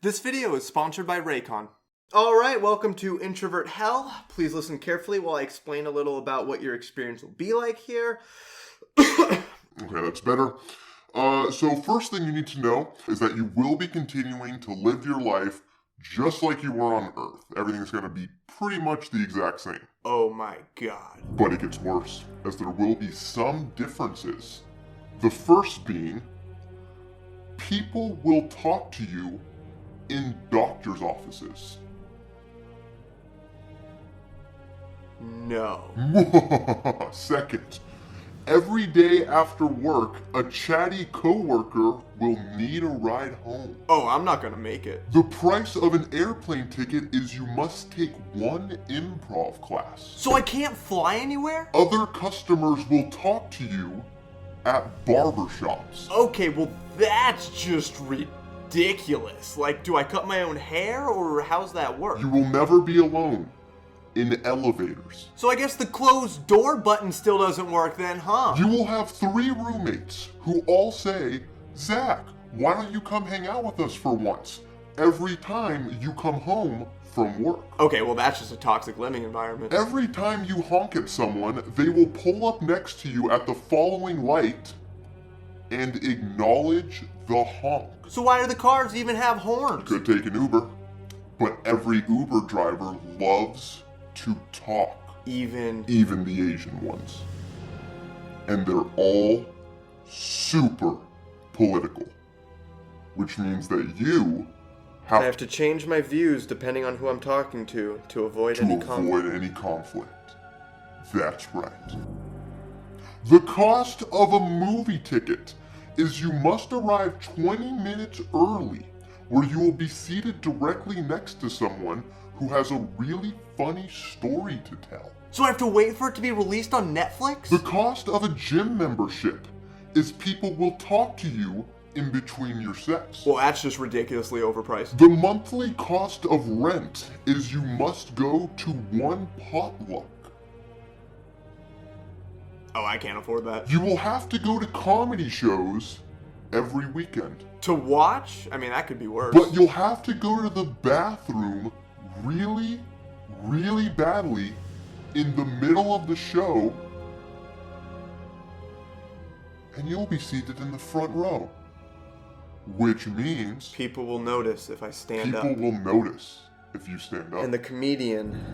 This video is sponsored by Raycon. Alright, welcome to Introvert Hell. Please listen carefully while I explain a little about what your experience will be like here. Okay, that's better. So first thing you need to know is that you will be continuing to live your life just like you were on Earth. Everything's going to be pretty much the exact same. Oh my god. But it gets worse, as there will be some differences. The first being, people will talk to you in doctor's offices. No. Second, every day after work, a chatty coworker will need a ride home. Oh, I'm not gonna make it. The price of an airplane ticket is you must take one improv class. So I can't fly anywhere? Other customers will talk to you at barbershops. Okay, well that's just ridiculous. Like, do I cut my own hair or how's that work? You will never be alone in elevators. So I guess the closed door button still doesn't work then, huh? You will have 3 roommates who all say, "Zach, why don't you come hang out with us for once?" every time you come home from work. Okay, well that's just a toxic living environment. Every time you honk at someone, they will pull up next to you at the following light and acknowledge the honk. So why do the cars even have horns? Could take an Uber, but every Uber driver loves to talk. Even the Asian ones. And they're all super political, which means that you I have to change my views depending on who I'm talking to avoid any conflict. That's right. The cost of a movie ticket is you must arrive 20 minutes early, where you will be seated directly next to someone who has a really funny story to tell. So I have to wait for it to be released on Netflix? The cost of a gym membership is people will talk to you in between your sets. Well, that's just ridiculously overpriced. The monthly cost of rent is you must go to one potluck. Oh, I can't afford that. You will have to go to comedy shows every weekend. To watch? I mean, that could be worse. But you'll have to go to the bathroom really, really badly in the middle of the show, and you'll be seated in the front row. Which means people will notice if I stand up. People will notice if you stand up. And the comedian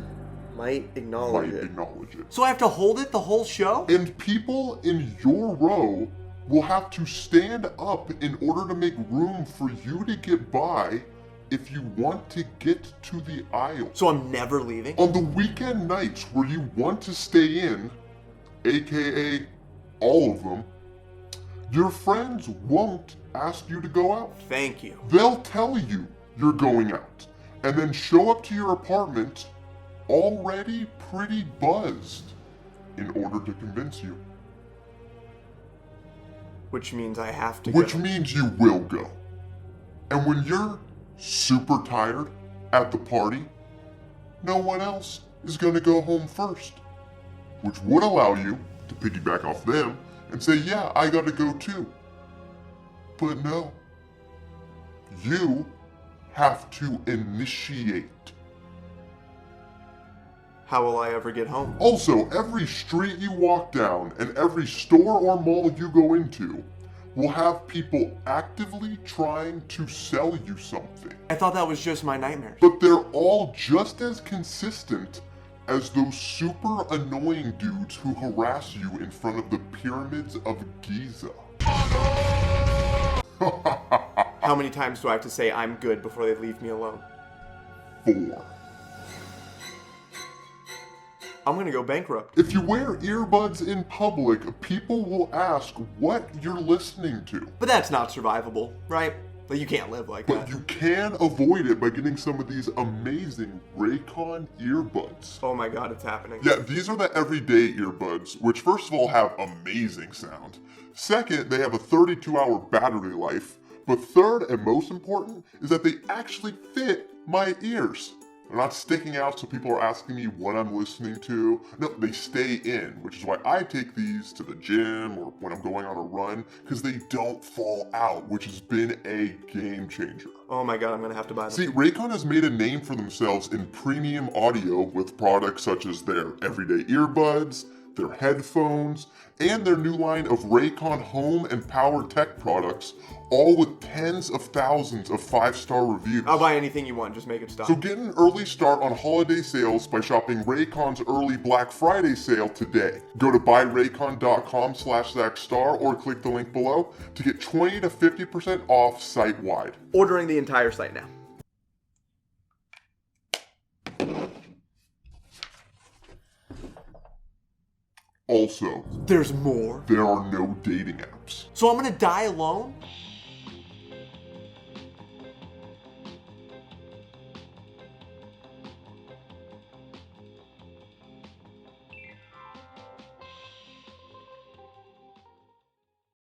might acknowledge it. Acknowledge it. So I have to hold it the whole show? And people in your row will have to stand up in order to make room for you to get by if you want to get to the aisle. So I'm never leaving? On the weekend nights where you want to stay in, aka all of them, your friends won't ask you to go out. Thank you. They'll tell you you're going out, and then show up to your apartment already pretty buzzed in order to convince you. Which means I have to Which go. means you will go. And when you're super tired at the party, no one else is going to go home first. Which would allow you to piggyback off them and say, yeah, I gotta go too. But no. You have to initiate. How will I ever get home? Also, every street you walk down and every store or mall you go into will have people actively trying to sell you something. I thought that was just my nightmares. But they're all just as consistent as those super annoying dudes who harass you in front of the pyramids of Giza. How many times do I have to say I'm good before they leave me alone? 4. I'm gonna go bankrupt. If you wear earbuds in public, people will ask what you're listening to. But that's not survivable, right? Like, you can't live like that. But you can avoid it by getting some of these amazing Raycon earbuds. Oh my god, it's happening. Yeah, these are the everyday earbuds, which first of all have amazing sound. Second, they have a 32-hour battery life. But third and most important is that they actually fit my ears. They're not sticking out so people are asking me what I'm listening to. No, they stay in, which is why I take these to the gym or when I'm going on a run, because they don't fall out, which has been a game changer. Oh my god, I'm gonna have to buy them. See, Raycon has made a name for themselves in premium audio with products such as their everyday earbuds, their headphones, and their new line of Raycon home and power tech products, all with tens of thousands of 5-star reviews. I'll buy anything you want, just make it stop. So get an early start on holiday sales by shopping Raycon's early Black Friday sale today. Go to buyraycon.com/ZachStar or click the link below to get 20 to 50% off site-wide. Ordering the entire site now. Also, There's more. there are no dating apps. So I'm gonna die alone?